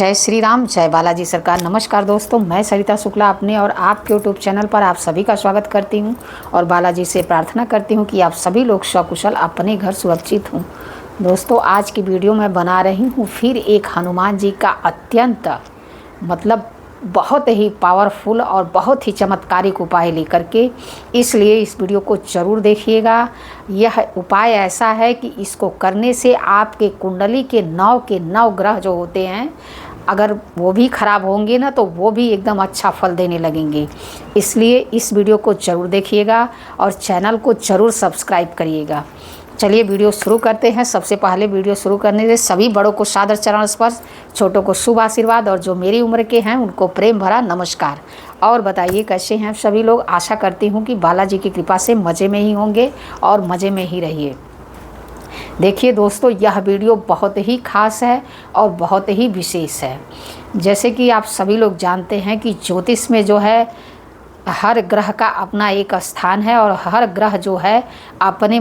जय श्री राम, जय बालाजी सरकार। नमस्कार दोस्तों, मैं सरिता शुक्ला अपने और आपके यूट्यूब चैनल पर आप सभी का स्वागत करती हूं और बालाजी से प्रार्थना करती हूं कि आप सभी लोग सकुशल अपने घर सुरक्षित हों। दोस्तों, आज की वीडियो मैं बना रही हूं फिर एक हनुमान जी का अत्यंत बहुत ही पावरफुल और बहुत ही चमत्कारिक उपाय लेकर के, इसलिए इस वीडियो को ज़रूर देखिएगा। यह उपाय ऐसा है कि इसको करने से आपके कुंडली के नौ ग्रह जो होते हैं, अगर वो भी ख़राब होंगे ना तो वो भी एकदम अच्छा फल देने लगेंगे। इसलिए इस वीडियो को ज़रूर देखिएगा और चैनल को ज़रूर सब्सक्राइब करिएगा। चलिए वीडियो शुरू करते हैं। सबसे पहले वीडियो शुरू करने से सभी बड़ों को सादर चरण स्पर्श, छोटों को शुभ आशीर्वाद और जो मेरी उम्र के हैं उनको प्रेम भरा नमस्कार। और बताइए कैसे हैं सभी लोग। आशा करती हूँ कि बालाजी की कृपा से मज़े में ही होंगे और मज़े में ही रहिए। देखिए दोस्तों, यह वीडियो बहुत ही खास है और बहुत ही विशेष है। जैसे कि आप सभी लोग जानते हैं कि ज्योतिष में जो है हर ग्रह का अपना एक स्थान है और हर ग्रह जो है अपने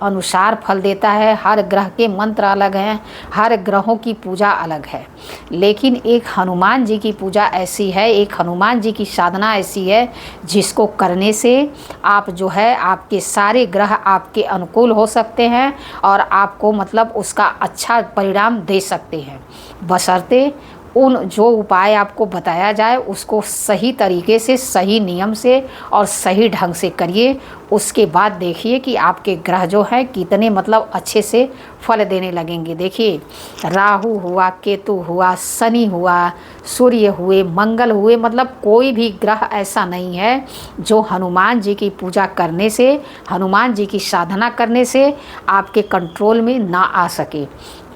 अनुसार फल देता है। हर ग्रह के मंत्र अलग हैं, हर ग्रहों की पूजा अलग है। लेकिन एक हनुमान जी की पूजा ऐसी है, एक हनुमान जी की साधना ऐसी है जिसको करने से आप जो है आपके सारे ग्रह आपके अनुकूल हो सकते हैं और आपको उसका अच्छा परिणाम दे सकते हैं, बशर्ते उन जो उपाय आपको बताया जाए उसको सही तरीके से, सही नियम से और सही ढंग से करिए। उसके बाद देखिए कि आपके ग्रह जो हैं कितने अच्छे से फल देने लगेंगे। देखिए, राहु हुआ, केतु हुआ, शनि हुआ, सूर्य हुए, मंगल हुए, कोई भी ग्रह ऐसा नहीं है जो हनुमान जी की पूजा करने से, हनुमान जी की साधना करने से आपके कंट्रोल में ना आ सके।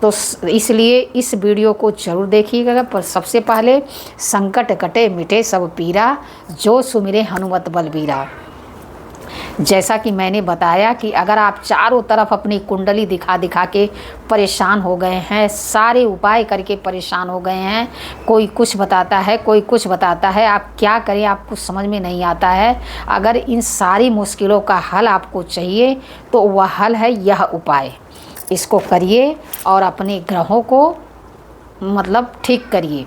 तो इसलिए इस वीडियो को ज़रूर देखिएगा। पर सबसे पहले संकट कटे मिटे सब पीरा, जो सुमिरे हनुमत बलबीरा। जैसा कि मैंने बताया कि अगर आप चारों तरफ अपनी कुंडली दिखा दिखा के परेशान हो गए हैं, सारे उपाय करके परेशान हो गए हैं, कोई कुछ बताता है, कोई कुछ बताता है, आप क्या करें आपको समझ में नहीं आता है। अगर इन सारी मुश्किलों का हल आपको चाहिए तो वह हल है यह उपाय। इसको करिए और अपने ग्रहों को ठीक करिए।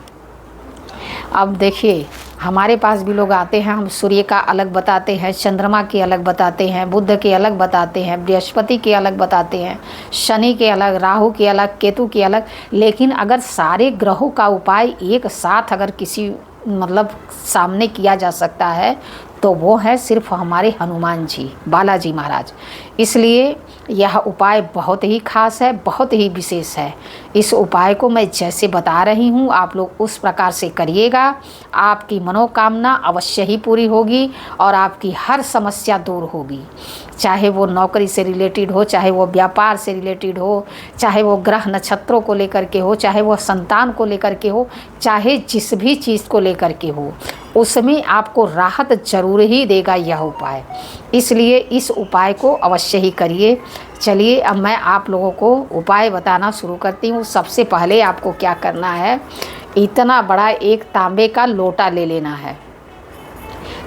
अब देखिए, हमारे पास भी लोग आते हैं, हम सूर्य का अलग बताते हैं, चंद्रमा के अलग बताते हैं, बुध के अलग बताते हैं, बृहस्पति के अलग बताते हैं, शनि के अलग, राहु के अलग, केतु के अलग। लेकिन अगर सारे ग्रहों का उपाय एक साथ अगर किसी सामने किया जा सकता है तो वो है सिर्फ हमारे हनुमान जी, बालाजी महाराज। इसलिए यह उपाय बहुत ही खास है, बहुत ही विशेष है। इस उपाय को मैं जैसे बता रही हूँ आप लोग उस प्रकार से करिएगा, आपकी मनोकामना अवश्य ही पूरी होगी और आपकी हर समस्या दूर होगी। चाहे वो नौकरी से रिलेटेड हो, चाहे वो व्यापार से रिलेटेड हो, चाहे वो ग्रह नक्षत्रों को लेकर के हो, चाहे वो संतान को लेकर के हो, चाहे जिस भी चीज़ को लेकर के हो, उसमें आपको राहत जरूर ही देगा यह उपाय। इसलिए इस उपाय को अवश्य ही करिए। चलिए अब मैं आप लोगों को उपाय बताना शुरू करती हूँ। सबसे पहले आपको क्या करना है, इतना बड़ा एक तांबे का लोटा ले लेना है।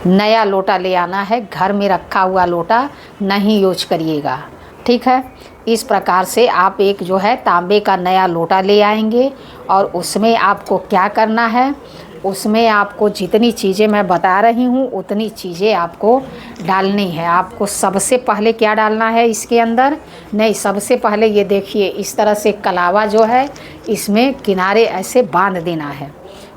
नया लोटा ले आना है, घर में रखा हुआ लोटा नहीं यूज करिएगा, ठीक है। इस प्रकार से आप एक जो है तांबे का नया लोटा ले आएंगे और उसमें आपको क्या करना है, उसमें आपको जितनी चीज़ें मैं बता रही हूँ उतनी चीज़ें आपको डालनी है। आपको सबसे पहले क्या डालना है इसके अंदर, नहीं सबसे पहले ये देखिए, इस तरह से कलावा जो है इसमें किनारे ऐसे बांध देना है,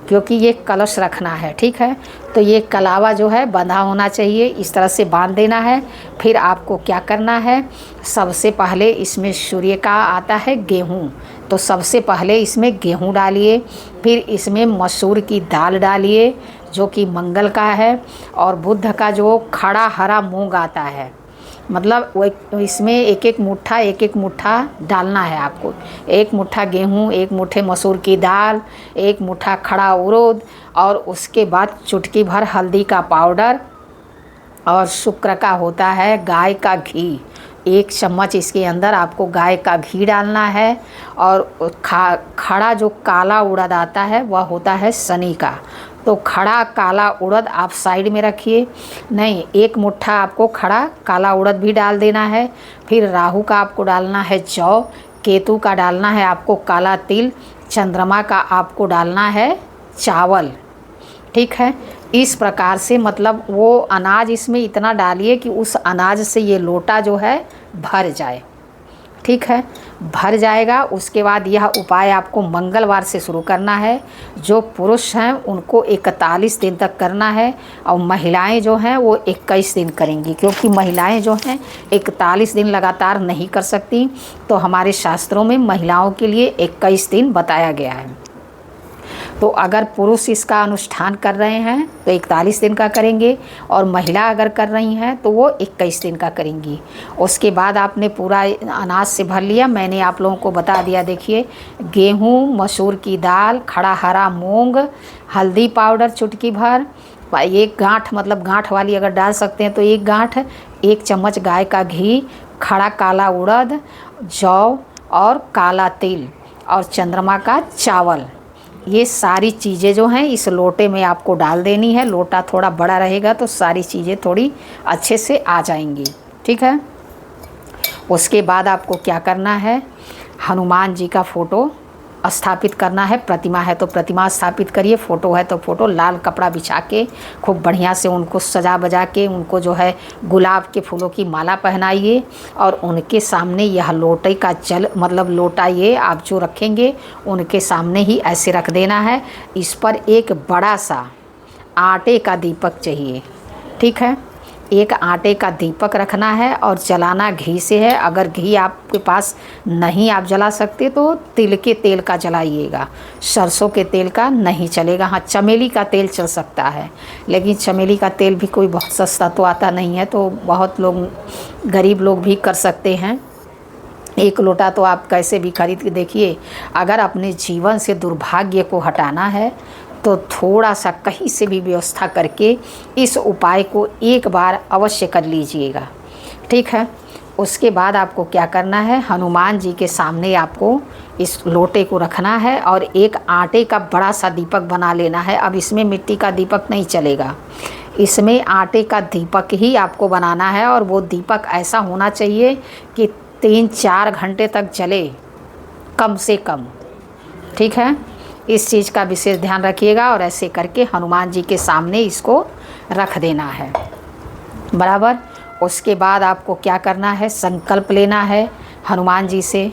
क्योंकि ये कलश रखना है, ठीक है। तो ये कलावा जो है बंधा होना चाहिए, इस तरह से बांध देना है। फिर आपको क्या करना है, सबसे पहले इसमें सूर्य का आता है गेहूँ, तो सबसे पहले इसमें गेहूँ डालिए। फिर इसमें मसूर की दाल डालिए जो कि मंगल का है, और बुध का जो खड़ा हरा मूंग आता है, वो इसमें एक एक मुट्ठा डालना है आपको। एक मुट्ठा गेहूँ, एक मुट्ठे मसूर की दाल, एक मुट्ठा खड़ा उड़द, और उसके बाद चुटकी भर हल्दी का पाउडर, और शुक्र का होता है गाय का घी, 1 चम्मच इसके अंदर आपको गाय का घी डालना है। और खड़ा जो काला उड़द आता है वह होता है शनि का, तो खड़ा काला उड़द आप साइड में रखिए। नहीं, 1 मुट्ठा आपको खड़ा काला उड़द भी डाल देना है। फिर राहु का आपको डालना है जौ, केतु का डालना है आपको काला तिल, चंद्रमा का आपको डालना है चावल, ठीक है। इस प्रकार से मतलब वो अनाज इसमें इतना डालिए कि उस अनाज से ये लोटा जो है भर जाए, ठीक है। भर जाएगा। उसके बाद यह उपाय आपको मंगलवार से शुरू करना है। जो पुरुष हैं उनको 41 दिन तक करना है और महिलाएं जो हैं वो 21 दिन करेंगी, क्योंकि महिलाएं जो हैं 41 दिन लगातार नहीं कर सकती। तो हमारे शास्त्रों में महिलाओं के लिए 21 दिन बताया गया है। तो अगर पुरुष इसका अनुष्ठान कर रहे हैं तो 41 दिन का करेंगे और महिला अगर कर रही हैं तो वो 21 दिन का करेंगी। उसके बाद आपने पूरा अनाज से भर लिया। मैंने आप लोगों को बता दिया, देखिए गेहूँ, मसूर की दाल, खड़ा हरा मूंग, हल्दी पाउडर चुटकी भर, 1 गांठ मतलब गांठ वाली अगर डाल सकते हैं तो 1 गांठ, 1 चम्मच गाय का घी, खड़ा काला उड़द, जौ और काला तिल और चंद्रमा का चावल, ये सारी चीज़ें जो हैं इस लोटे में आपको डाल देनी है। लोटा थोड़ा बड़ा रहेगा तो सारी चीज़ें थोड़ी अच्छे से आ जाएंगी, ठीक है। उसके बाद आपको क्या करना है, हनुमान जी का फ़ोटो स्थापित करना है। प्रतिमा है तो प्रतिमा स्थापित करिए, फ़ोटो है तो फ़ोटो, लाल कपड़ा बिछा के खूब बढ़िया से उनको सजा बजा के उनको जो है गुलाब के फूलों की माला पहनाइए और उनके सामने यह लोटे का जल मतलब लोटा ये आप जो रखेंगे उनके सामने ही ऐसे रख देना है। इस पर एक बड़ा सा आटे का दीपक चाहिए, ठीक है। एक आटे का दीपक रखना है और जलाना घी से है। अगर घी आपके पास नहीं आप जला सकते तो तिल के तेल का जलाइएगा, सरसों के तेल का नहीं चलेगा। हाँ, चमेली का तेल चल सकता है, लेकिन चमेली का तेल भी कोई बहुत सस्ता तो आता नहीं है, तो बहुत लोग गरीब लोग भी कर सकते हैं। 1 लोटा तो आप कैसे भी खरीद के देखिए। अगर अपने जीवन से दुर्भाग्य को हटाना है तो थोड़ा सा कहीं से भी व्यवस्था करके इस उपाय को एक बार अवश्य कर लीजिएगा, ठीक है। उसके बाद आपको क्या करना है, हनुमान जी के सामने आपको इस लोटे को रखना है और एक आटे का बड़ा सा दीपक बना लेना है। अब इसमें मिट्टी का दीपक नहीं चलेगा, इसमें आटे का दीपक ही आपको बनाना है और वो दीपक ऐसा होना चाहिए कि 3-4 घंटे तक जले कम से कम, ठीक है। इस चीज़ का विशेष ध्यान रखिएगा और ऐसे करके हनुमान जी के सामने इसको रख देना है, बराबर। उसके बाद आपको क्या करना है, संकल्प लेना है हनुमान जी से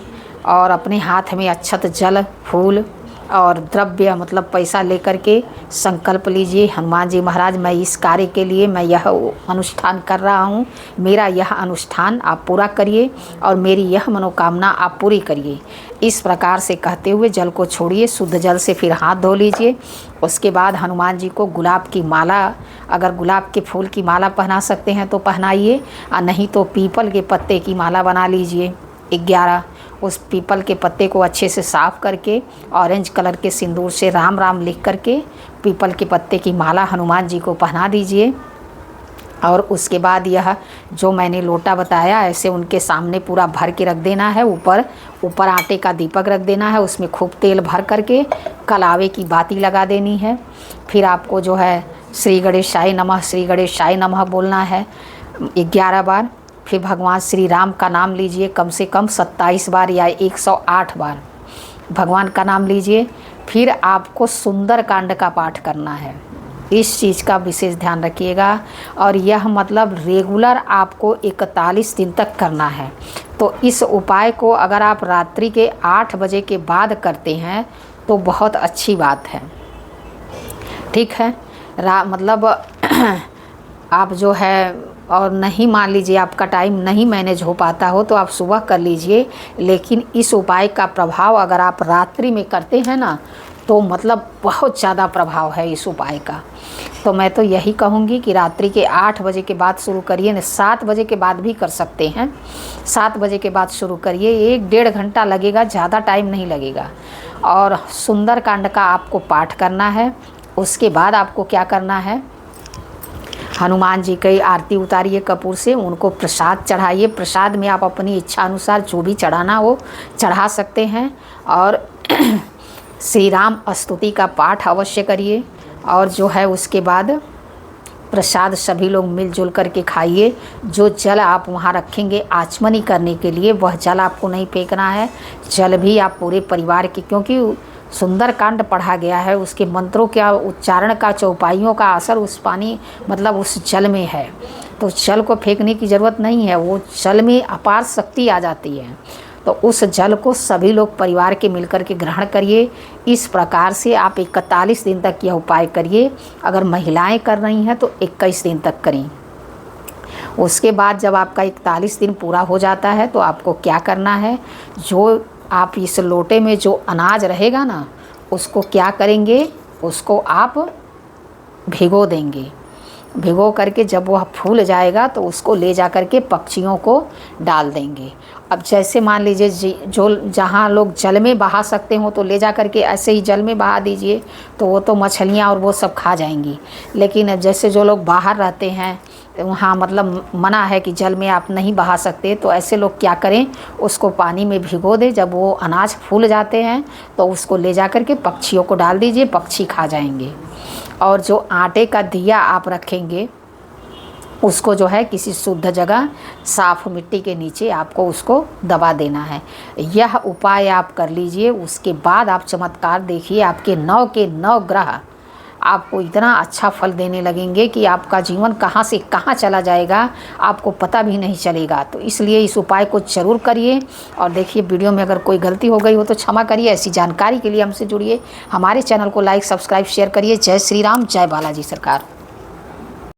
और अपने हाथ में अक्षत, जल, फूल और द्रव्य मतलब पैसा लेकर के संकल्प लीजिए। हनुमान जी महाराज, मैं इस कार्य के लिए मैं यह अनुष्ठान कर रहा हूँ, मेरा यह अनुष्ठान आप पूरा करिए और मेरी यह मनोकामना आप पूरी करिए। इस प्रकार से कहते हुए जल को छोड़िए, शुद्ध जल से फिर हाथ धो लीजिए। उसके बाद हनुमान जी को गुलाब की माला, अगर गुलाब के फूल की माला पहना सकते हैं तो पहनाइए और नहीं तो पीपल के पत्ते की माला बना लीजिए 11। उस पीपल के पत्ते को अच्छे से साफ़ करके ऑरेंज कलर के सिंदूर से राम राम लिख करके पीपल के पत्ते की माला हनुमान जी को पहना दीजिए। और उसके बाद यह जो मैंने लोटा बताया ऐसे उनके सामने पूरा भर के रख देना है। ऊपर आटे का दीपक रख देना है, उसमें खूब तेल भर करके कलावे की बाती लगा देनी है। फिर आपको जो है श्री गणेशाय नमः, श्री गणेशाय नमः बोलना है 11 बार। फिर भगवान श्री राम का नाम लीजिए, कम से कम 27 बार या 108 बार भगवान का नाम लीजिए। फिर आपको सुंदर कांड का पाठ करना है, इस चीज़ का विशेष ध्यान रखिएगा। और यह मतलब रेगुलर आपको 41 दिन तक करना है। तो इस उपाय को अगर आप रात्रि के 8 बजे के बाद करते हैं तो बहुत अच्छी बात है, ठीक है। मतलब आप जो है और नहीं, मान लीजिए आपका टाइम नहीं मैनेज हो पाता हो तो आप सुबह कर लीजिए, लेकिन इस उपाय का प्रभाव अगर आप रात्रि में करते हैं ना तो मतलब बहुत ज़्यादा प्रभाव है इस उपाय का। तो मैं तो यही कहूँगी कि रात्रि के 8 बजे के बाद शुरू करिए, न 7 बजे के बाद भी कर सकते हैं। 7 बजे के बाद शुरू करिए, 1-1.5 घंटा लगेगा, ज़्यादा टाइम नहीं लगेगा। और सुंदर कांड का आपको पाठ करना है। उसके बाद आपको क्या करना है, हनुमान जी की आरती उतारिए कपूर से, उनको प्रसाद चढ़ाइए। प्रसाद में आप अपनी इच्छा अनुसार जो भी चढ़ाना हो चढ़ा सकते हैं। और श्री राम स्तुति का पाठ अवश्य करिए। और जो है उसके बाद प्रसाद सभी लोग मिलजुल करके खाइए। जो जल आप वहाँ रखेंगे आचमनी करने के लिए वह जल आपको नहीं फेंकना है, जल भी आप पूरे परिवार की, क्योंकि सुंदरकांड पढ़ा गया है, उसके मंत्रों का उच्चारण का, चौपाइयों का असर उस पानी मतलब उस जल में है। तो जल को फेंकने की ज़रूरत नहीं है, वो जल में अपार शक्ति आ जाती है। तो उस जल को सभी लोग परिवार के मिलकर के ग्रहण करिए। इस प्रकार से आप 41 दिन तक यह उपाय करिए। अगर महिलाएं कर रही हैं तो 21 दिन तक करें। उसके बाद जब आपका 41 दिन पूरा हो जाता है तो आपको क्या करना है, जो आप इस लोटे में जो अनाज रहेगा ना, उसको क्या करेंगे, उसको आप भिगो देंगे। भिगो करके जब वह फूल जाएगा तो उसको ले जा कर के पक्षियों को डाल देंगे। अब जैसे मान लीजिए जो जहाँ लोग जल में बहा सकते हो तो ले जा कर के ऐसे ही जल में बहा दीजिए, तो वो तो मछलियाँ और वो सब खा जाएंगी। लेकिन अब जैसे जो लोग बाहर रहते हैं वहाँ मतलब मना है कि जल में आप नहीं बहा सकते, तो ऐसे लोग क्या करें, उसको पानी में भिगो दें। जब वो अनाज फूल जाते हैं तो उसको ले जा कर के पक्षियों को डाल दीजिए, पक्षी खा जाएंगे। और जो आटे का दिया आप रखेंगे उसको जो है किसी शुद्ध जगह साफ मिट्टी के नीचे आपको उसको दबा देना है। यह उपाय आप कर लीजिए। उसके बाद आप चमत्कार देखिए, आपके 9 के 9 ग्रह आपको इतना अच्छा फल देने लगेंगे कि आपका जीवन कहाँ से कहाँ चला जाएगा आपको पता भी नहीं चलेगा। तो इसलिए इस उपाय को ज़रूर करिए। और देखिए, वीडियो में अगर कोई गलती हो गई हो तो क्षमा करिए। ऐसी जानकारी के लिए हमसे जुड़िए, हमारे चैनल को लाइक, सब्सक्राइब, शेयर करिए। जय श्री राम, जय बालाजी सरकार।